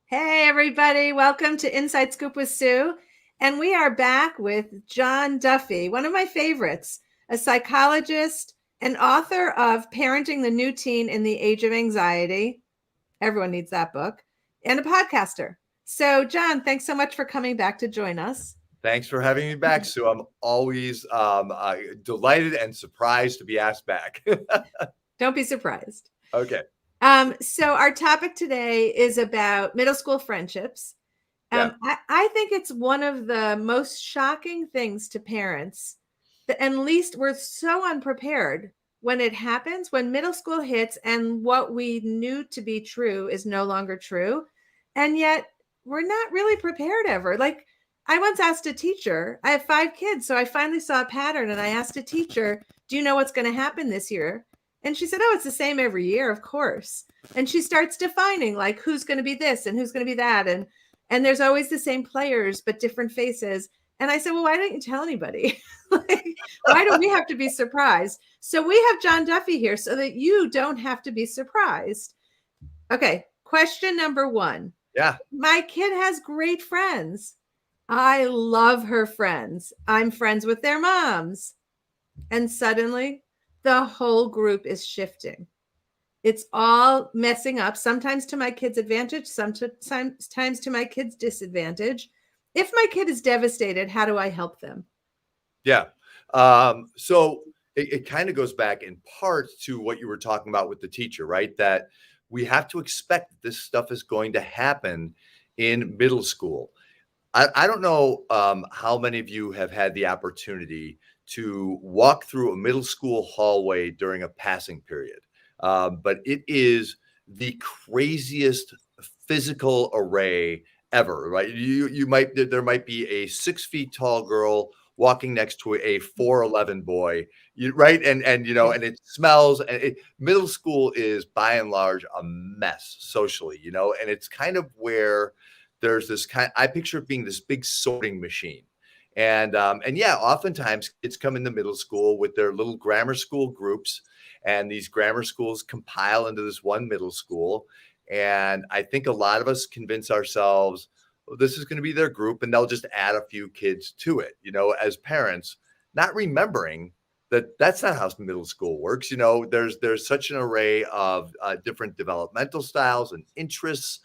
Hey, everybody. Welcome to Inside Scoop with Sue. And we are back with John Duffy, one of my favorites, a psychologist and author of Parenting the New Teen in the Age of Anxiety. Everyone needs that book, and a podcaster. So, John, thanks so much for coming back to join us. Thanks for having me back, Sue. I'm always delighted and surprised to be asked back. Don't be surprised. Okay. So, our topic today is about middle school friendships. Yeah. I think it's one of the most shocking things to parents, and least we're so unprepared when it happens, when middle school hits and what we knew to be true is no longer true. And yet we're not really prepared ever. Like, I once asked a teacher, I have 5 kids, so I finally saw a pattern and I asked a teacher, do you know what's going to happen this year? And she said, oh, it's the same every year, of course. And she starts defining like who's going to be this and who's going to be that. And there's always the same players, but different faces. And I said, well, why don't you tell anybody? Like, why do we have to be surprised? So we have John Duffy here so that you don't have to be surprised. Okay. Question number 1. Yeah. My kid has great friends. I love her friends. I'm friends with their moms. And suddenly the whole group is shifting. It's all messing up, sometimes to my kid's advantage, sometimes to my kid's disadvantage. If my kid is devastated, how do I help them? Yeah. So it kind of goes back in part to what you were talking about with the teacher, right? That we have to expect that this stuff is going to happen in middle school. I don't know how many of you have had the opportunity to walk through a middle school hallway during a passing period. But it is the craziest physical array ever, right? There might be a 6 feet tall girl walking next to a 4'11" boy, right? And and it smells. And middle school is by and large a mess socially, and it's kind of where there's this I picture it being this big sorting machine. And yeah, oftentimes kids come into middle school with their little grammar school groups, and these grammar schools compile into this one middle school. And I think a lot of us convince ourselves, well, this is going to be their group, and they'll just add a few kids to it, as parents, not remembering that that's not how middle school works. There's such an array of different developmental styles and interests.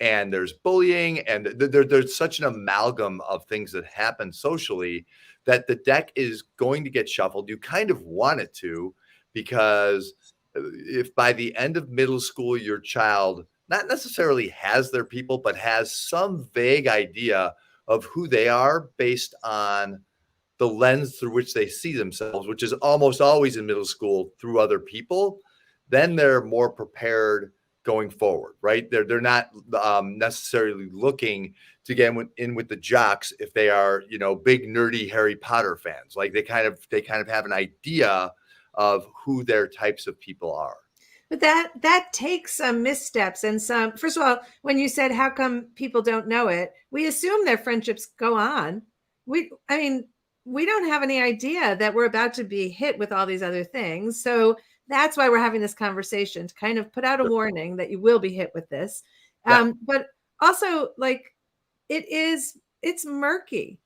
And there's bullying, and there's such an amalgam of things that happen socially that the deck is going to get shuffled. You kind of want it to, because if by the end of middle school, your child not necessarily has their people, but has some vague idea of who they are based on the lens through which they see themselves, which is almost always in middle school through other people, then they're more prepared going forward, right? They're not necessarily looking to get in with the jocks if they are, big nerdy Harry Potter fans. Like they kind of have an idea of who their types of people are. But that takes some missteps and some. First of all, when you said how come people don't know it, we assume their friendships go on. I mean, we don't have any idea that we're about to be hit with all these other things. So that's why we're having this conversation, to kind of put out a warning that you will be hit with this. Yeah. But also, like, it's murky.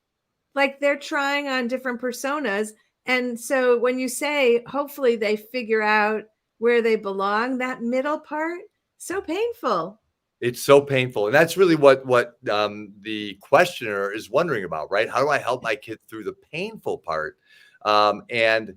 Like, they're trying on different personas. And so when you say, hopefully they figure out where they belong, that middle part, so painful. It's so painful. And that's really what the questioner is wondering about, right? How do I help my kid through the painful part? And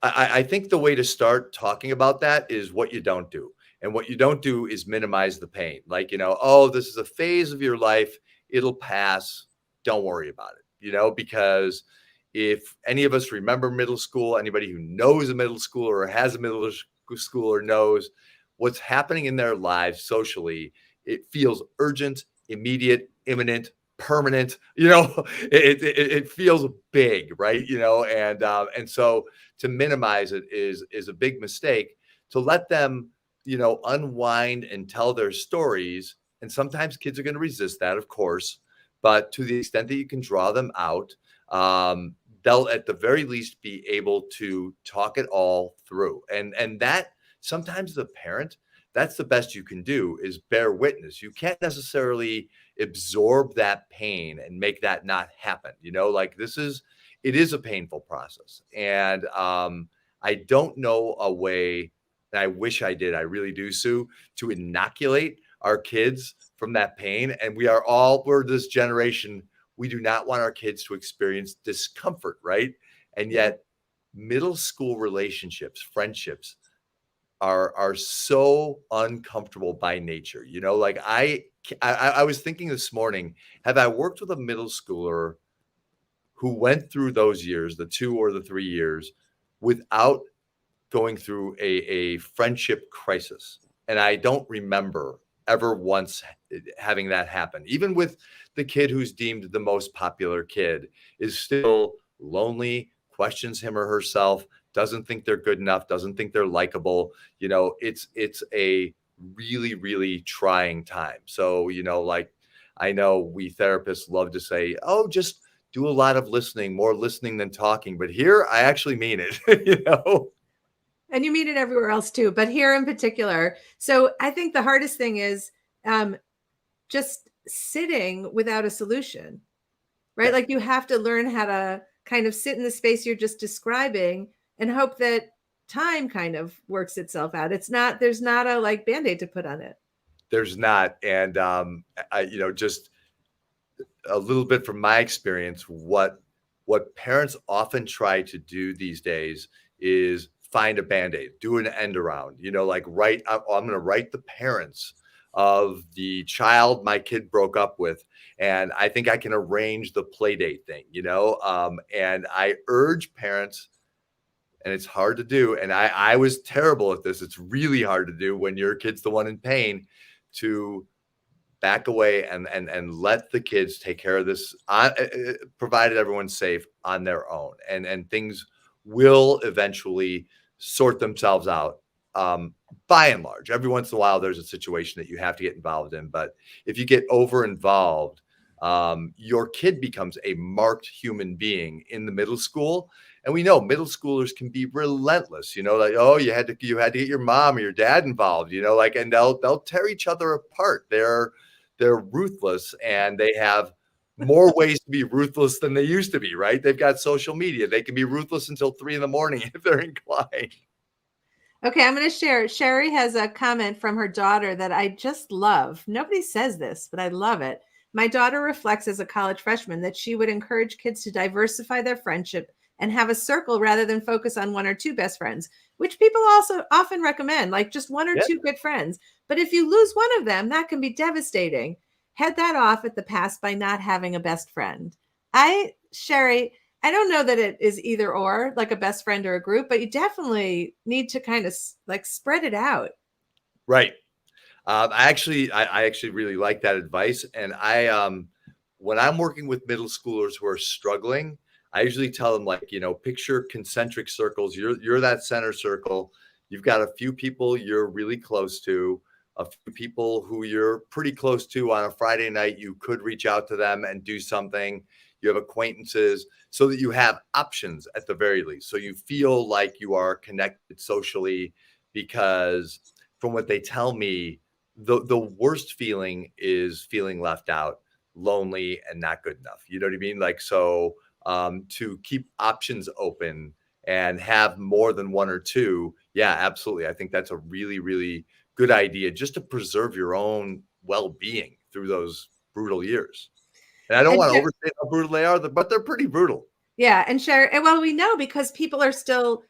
I think the way to start talking about that is what you don't do. And what you don't do is minimize the pain. Like, oh, this is a phase of your life. It'll pass. Don't worry about it, because if any of us remember middle school, anybody who knows a middle schooler or has a middle schooler knows what's happening in their lives socially. It feels urgent, immediate, imminent, permanent. It feels big, right? And so to minimize it is a big mistake. To let them, unwind and tell their stories. And sometimes kids are going to resist that, of course, but to the extent that you can draw them out, they'll at the very least be able to talk it all through. And that sometimes the parent that's the best you can do, is bear witness. You can't necessarily absorb that pain and make that not happen. Like, it is a painful process. And I don't know a way, and I wish I did, I really do, Sue, to inoculate our kids from that pain. And we're this generation, we do not want our kids to experience discomfort, right? And Yeah. yet middle school relationships, friendships are so uncomfortable by nature. Like, I was thinking this morning, have I worked with a middle schooler who went through those years, the 2 or the 3 years, without going through a friendship crisis? And I don't remember ever once having that happen. Even with the kid who's deemed the most popular kid, is still lonely, questions him or herself, doesn't think they're good enough, doesn't think they're likable. It's a really, really trying time. So, like, I know we therapists love to say, oh, just do a lot of listening, more listening than talking. But here, I actually mean it. And you meet it everywhere else too, but here in particular. So I think the hardest thing is just sitting without a solution, right? Yeah. Like, you have to learn how to kind of sit in the space you're just describing and hope that time kind of works itself out. There's not a like Band-Aid to put on it. There's not. And just a little bit from my experience, what parents often try to do these days is find a Band-Aid, do an end around, like, I'm going to write the parents of the child my kid broke up with, and I think I can arrange the play date thing, and I urge parents, and it's hard to do, and I was terrible at this. It's really hard to do when your kid's the one in pain, to back away and let the kids take care of this, provided everyone's safe, on their own, and things will eventually sort themselves out. By and large, every once in a while, there's a situation that you have to get involved in, but if you get over involved, your kid becomes a marked human being in the middle school. And we know middle schoolers can be relentless, like, oh, you had to get your mom or your dad involved, like, and they'll tear each other apart. They're ruthless, and they have more ways to be ruthless than they used to be, right? They've got social media. They can be ruthless until 3 a.m. if they're inclined. Okay, I'm going to share. Sherry has a comment from her daughter that I just love. Nobody says this, but I love it. My daughter reflects as a college freshman that she would encourage kids to diversify their friendship and have a circle rather than focus on one or two best friends, which people also often recommend, like just one or Yeah. two good friends. But if you lose one of them, that can be devastating. Head that off at the pass by not having a best friend. Sherry, I don't know that it is either or, like a best friend or a group, but you definitely need to kind of like spread it out. Right. I actually really like that advice. And when I'm working with middle schoolers who are struggling, I usually tell them, like, picture concentric circles. You're that center circle. You've got a few people you're really close to, a few people who you're pretty close to on a Friday night. You could reach out to them and do something. You have acquaintances, so that you have options at the very least. So you feel like you are connected socially, because from what they tell me, the worst feeling is feeling left out, lonely, and not good enough. You know what I mean? Like, so to keep options open and have more than one or two, yeah, absolutely. I think that's a really, really good idea, just to preserve your own well-being through those brutal years. And I don't And want to overstate how brutal they are, but they're pretty brutal. yeah, and share. And well, we know because people are still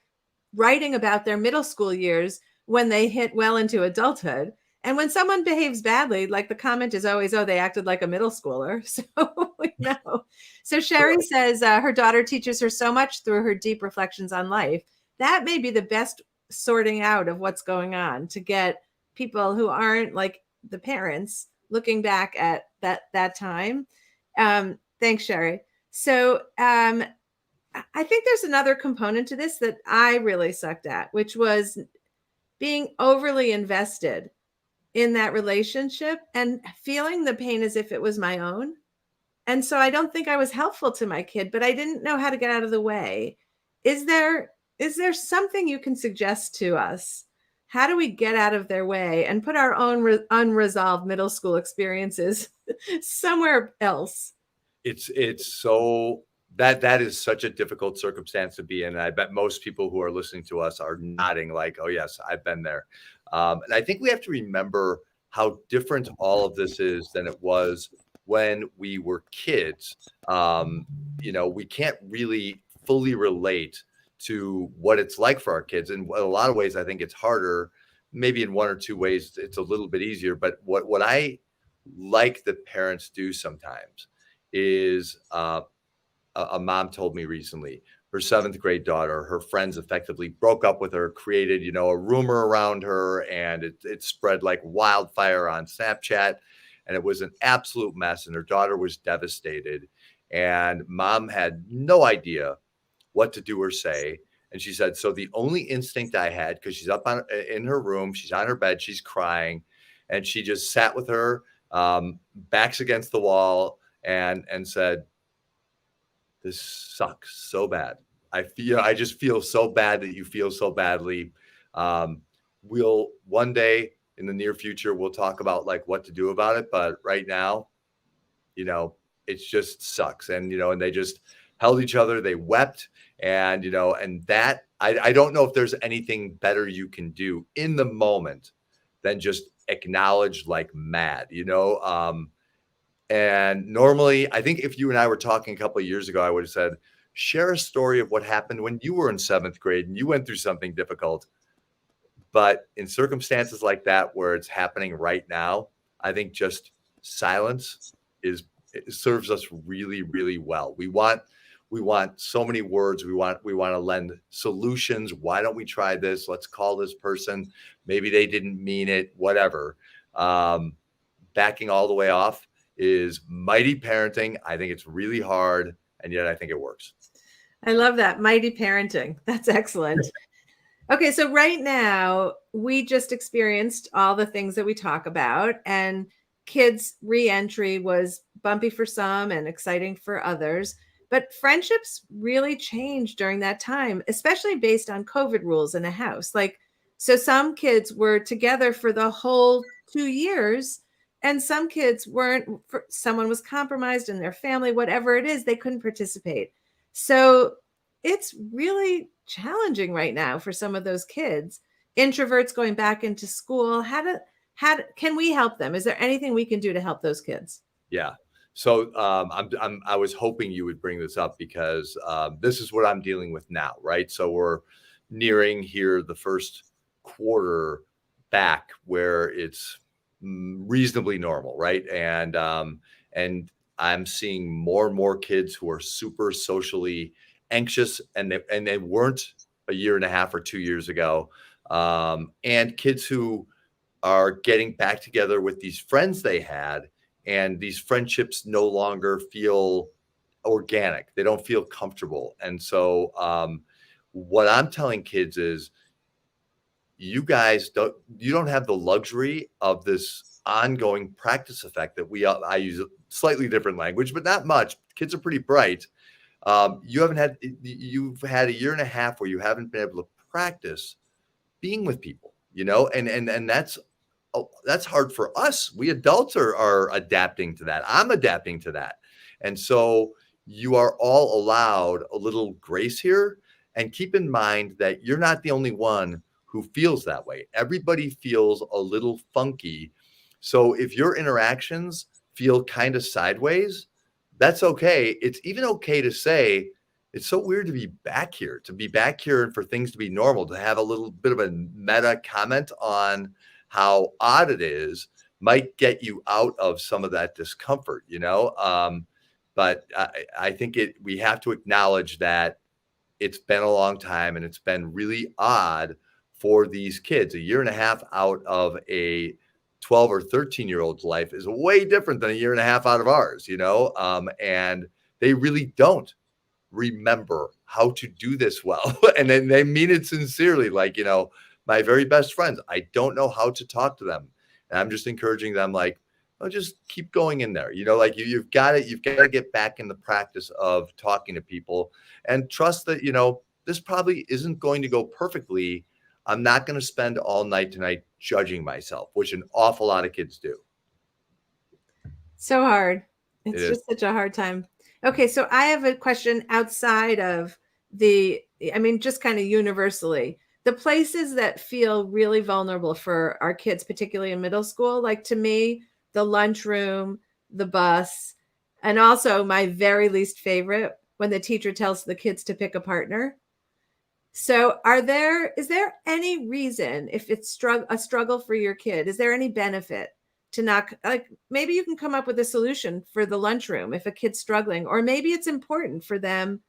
writing about their middle school years when they hit well into adulthood. And when someone behaves badly, like the comment is always, oh, they acted like a middle schooler. So we know. So Sherry says her daughter teaches her so much through her deep reflections on life. That may be the best sorting out of what's going on, to get people who aren't like the parents looking back at that time. Thanks, Sherry. So I think there's another component to this that I really sucked at, which was being overly invested in that relationship and feeling the pain as if it was my own. And so I don't think I was helpful to my kid, but I didn't know how to get out of the way. Is there something you can suggest to us how do we get out of their way and put our own unresolved middle school experiences somewhere else? It's so that is such a difficult circumstance to be in, and I bet most people who are listening to us are nodding like, "Oh, yes, I've been there." And I think we have to remember how different all of this is than it was when we were kids. Um, we can't really fully relate to what it's like for our kids, and in a lot of ways, I think it's harder. Maybe in one or two ways, it's a little bit easier. But what I like that parents do sometimes is a mom told me recently her seventh grade daughter, her friends effectively broke up with her, created, a rumor around her, and it spread like wildfire on Snapchat. And it was an absolute mess. And her daughter was devastated. And mom had no idea what to do or say. And she said, so the only instinct I had, because she's up in her room, she's on her bed, she's crying, and she just sat with her backs against the wall and said, this sucks so bad. I just feel so bad that you feel so badly. We'll one day in the near future, we'll talk about like what to do about it. But right now, it just sucks. And they just held each other. They wept. And that I don't know if there's anything better you can do in the moment than just acknowledge like mad, and normally, I think if you and I were talking a couple of years ago, I would have said, share a story of what happened when you were in seventh grade and you went through something difficult. But in circumstances like that, where it's happening right now, I think just silence it serves us really, really well. We want so many words. We want to lend solutions. Why don't we try this? Let's call this person. Maybe they didn't mean it, whatever. Backing all the way off is mighty parenting. I think it's really hard, and yet I think it works. I love that. Mighty parenting. That's excellent. Okay, so right now we just experienced all the things that we talk about, and kids' reentry was bumpy for some and exciting for others. But friendships really changed during that time, especially based on COVID rules in a house. So some kids were together for the whole 2 years, and some kids weren't. Someone was compromised in their family, whatever it is, they couldn't participate. So it's really challenging right now for some of those kids. Introverts going back into school. Can we help them? Is there anything we can do to help those kids? Yeah. So I was hoping you would bring this up because this is what I'm dealing with now, right? So we're nearing here the first quarter back where it's reasonably normal, right? And I'm seeing more and more kids who are super socially anxious, and they weren't a year and a half or 2 years ago, and kids who are getting back together with these friends they had, and these friendships no longer feel organic. They don't feel comfortable. And so what I'm telling kids is, you don't have the luxury of this ongoing practice effect that I use a slightly different language, but not much. Kids are pretty bright. You've had a year and a half where you haven't been able to practice being with people, and that's hard for us. We adults are adapting to that. I'm adapting to that. And so you are all allowed a little grace here, and keep in mind that you're not the only one who feels that way. Everybody feels a little funky. So if your interactions feel kind of sideways, that's okay. It's even okay to say, it's so weird to be back here, and for things to be normal, to have a little bit of a meta comment on how odd it is might get you out of some of that discomfort, but I think we have to acknowledge that it's been a long time, and it's been really odd for these kids. A year and a half out of a 12 or 13-year-old's life is way different than a year and a half out of ours, and they really don't remember how to do this well. And then they mean it sincerely. Like, my very best friends, I don't know how to talk to them. And I'm just encouraging them, like, oh, just keep going in there. Like you've got to get back in the practice of talking to people, and trust that, this probably isn't going to go perfectly I'm not going to spend all night tonight judging myself, which an awful lot of kids do. So hard. It It's is. just such a hard time. Okay, so I have a question outside of the, I mean, just kind of universally. The places that feel really vulnerable for our kids, particularly in middle school, like to me, the lunchroom, the bus, and also my very least favorite when the teacher tells the kids to pick a partner. So is there any reason if it's a struggle for your kid, is there any benefit to not, like, maybe you can come up with a solution for the lunchroom if a kid's struggling, or maybe it's important for them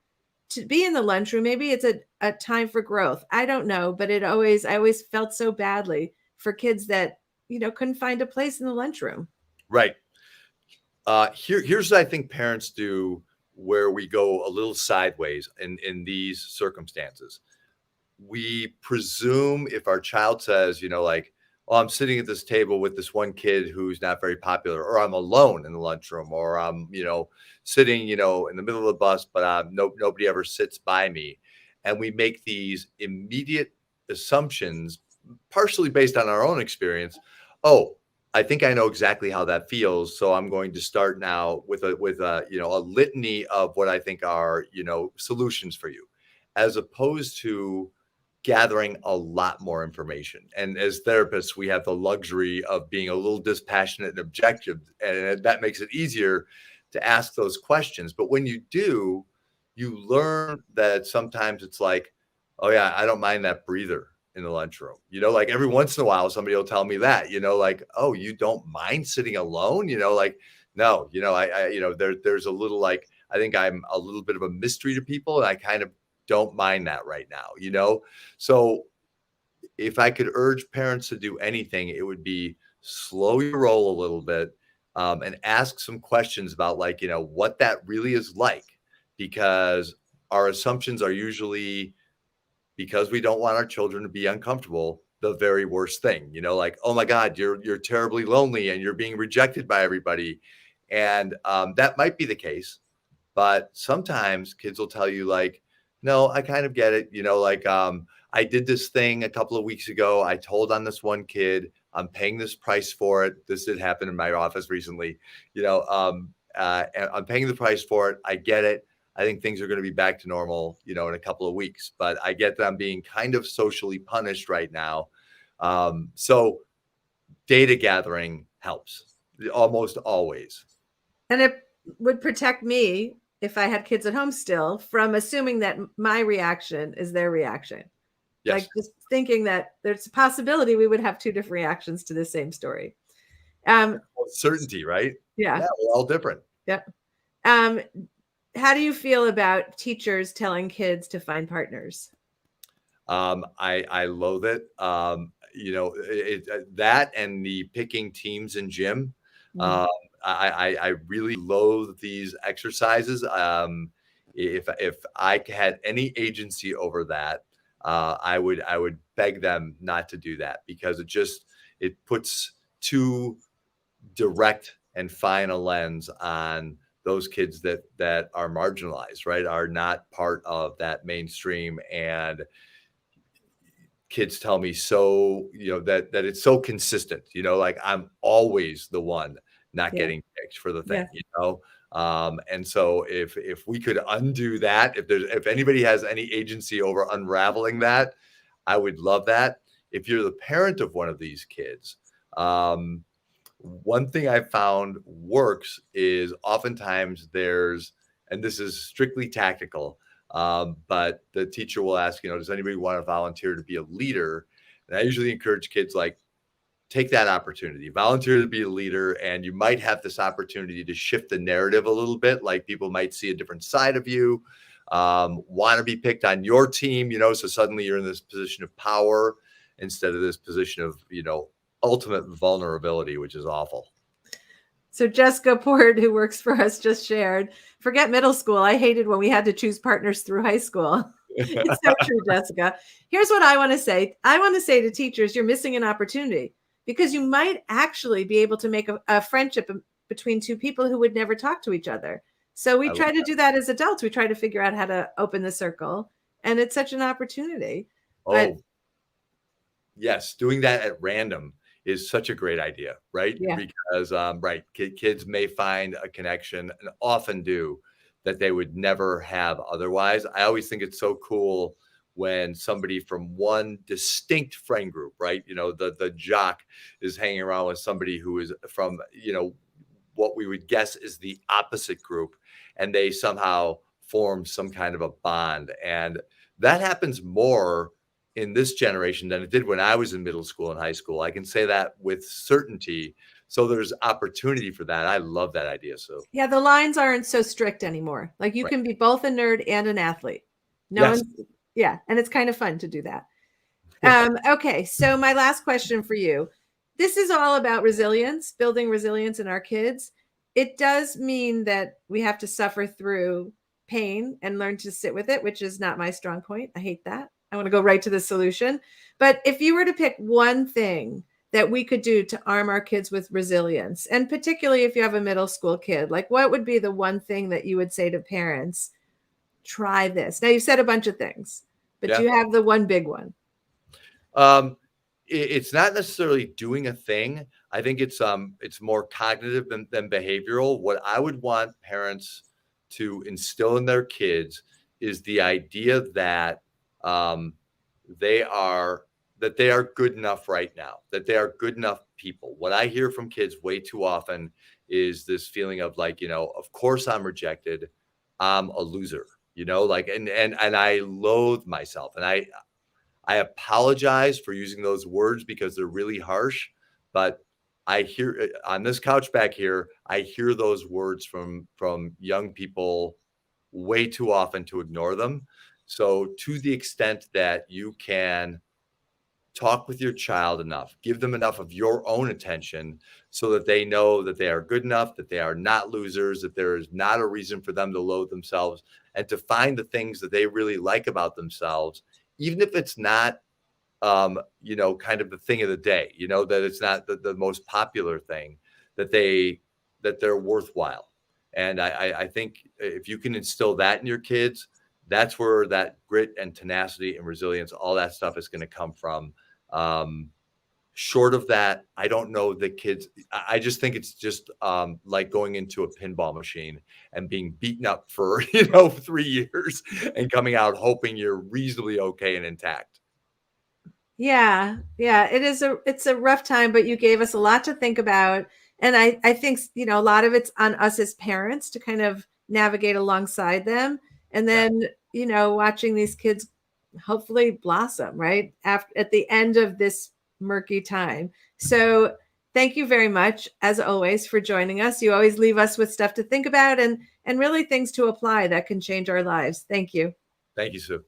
to be in the lunchroom. Maybe it's a time for growth. I don't know, but I always felt so badly for kids that, couldn't find a place in the lunchroom. Right. Here's what I think parents do where we go a little sideways in these circumstances. We presume if our child says, like, oh, I'm sitting at this table with this one kid who's not very popular, or I'm alone in the lunchroom, or I'm, sitting, in the middle of the bus, but nobody ever sits by me. And we make these immediate assumptions, partially based on our own experience. Oh, I think I know exactly how that feels. So I'm going to start now with a litany of what I think are, solutions for you, as opposed to gathering a lot more information. And as therapists, we have the luxury of being a little dispassionate and objective, and that makes it easier to ask those questions. But when you do, you learn that sometimes it's like, oh yeah, I don't mind that breather in the lunchroom. Like every once in a while, somebody will tell me that, like, oh, you don't mind sitting alone? Like, no, there's a little, like, I think I'm a little bit of a mystery to people, and I kind of don't mind that right now. So if I could urge parents to do anything, it would be slow your roll a little bit, and ask some questions about, like, what that really is like, because our assumptions are usually, because we don't want our children to be uncomfortable, the very worst thing, like, oh my God, you're terribly lonely and you're being rejected by everybody. And that might be the case, but sometimes kids will tell you, like, no, I kind of get it. Like, I did this thing a couple of weeks ago. I told on this one kid, I'm paying this price for it. This did happen in my office recently. And I'm paying the price for it. I get it. I think things are going to be back to normal, in a couple of weeks, but I get that I'm being kind of socially punished right now. So data gathering helps almost always. And it would protect me if I had kids at home still from assuming that my reaction is their reaction. Yes. Like just thinking that there's a possibility we would have two different reactions to the same story. Certainty, right? Yeah. We're all different. Yeah. How do you feel about teachers telling kids to find partners? I loathe it. That and the picking teams in gym. Mm. I really loathe these exercises. If I had any agency over that, I would beg them not to do that, because it puts too direct and fine a lens on those kids that are marginalized, right? Are not part of that mainstream. And kids tell me, so, that it's so consistent, like I'm always the one not getting picked for the thing, and so if we could undo that, if anybody has any agency over unraveling that, I would love that. If you're the parent of one of these kids, one thing I found works is oftentimes and this is strictly tactical, but the teacher will ask, does anybody want to volunteer to be a leader? And I usually encourage kids, like, take that opportunity, volunteer to be a leader, and you might have this opportunity to shift the narrative a little bit. Like, people might see a different side of you, want to be picked on your team, so suddenly you're in this position of power instead of this position of, ultimate vulnerability, which is awful. So Jessica Port, who works for us, just shared, forget middle school. I hated when we had to choose partners through high school. It's so true, Jessica. Here's what I want to say. I want to say to teachers, you're missing an opportunity, because you might actually be able to make a friendship between two people who would never talk to each other. So we try to do that as adults. We try to figure out how to open the circle, and it's such an opportunity. But Yes, doing that at random is such a great idea, right? Yeah. Because, right, kids may find a connection, and often do, that they would never have otherwise. I always think it's so cool when somebody from one distinct friend group, right? The jock is hanging around with somebody who is from, what we would guess is the opposite group, and they somehow form some kind of a bond. And that happens more in this generation than it did when I was in middle school and high school. I can say that with certainty. So there's opportunity for that. I love that idea. So, Yeah, the lines aren't so strict anymore. Like you right. can be both a nerd and an athlete. No Yes. one's, yeah, and it's kind of fun to do that. Okay, so my last question for you. This is all about resilience, building resilience in our kids. It does mean that we have to suffer through pain and learn to sit with it, which is not my strong point. I hate that. I want to go right to the solution. But if you were to pick one thing that we could do to arm our kids with resilience, and particularly if you have a middle school kid, like what would be the one thing that you would say to parents? Try this. Now, you've said a bunch of things, but Yeah. you have the one big one. Um, it's not necessarily doing a thing. I think it's more cognitive than behavioral. What I would want parents to instill in their kids is the idea that um, they are they are good enough right now, that they are good enough people. What I hear from kids way too often is this feeling of like, of course I'm rejected, I'm a loser, like, and I loathe myself, and I apologize for using those words because they're really harsh, but I hear on this couch back here, I hear those words from young people way too often to ignore them. So to the extent that you can talk with your child enough, give them enough of your own attention so that they know that they are good enough, that they are not losers, that there is not a reason for them to loathe themselves, and to find the things that they really like about themselves, even if it's not kind of the thing of the day, that it's not the most popular thing, that they're worthwhile. And I think if you can instill that in your kids, that's where that grit and tenacity and resilience, all that stuff is going to come from. Um, Short of that, I don't know the kids. I just think it's just like going into a pinball machine and being beaten up for 3 years and coming out hoping you're reasonably okay and intact. Yeah, yeah, it's a rough time, but you gave us a lot to think about. And I think, a lot of it's on us as parents to kind of navigate alongside them. And Yeah. then, watching these kids hopefully blossom, right? At the end of this murky time. So thank you very much, as always, for joining us. You always leave us with stuff to think about and really things to apply that can change our lives. Thank you. Thank you, Sue.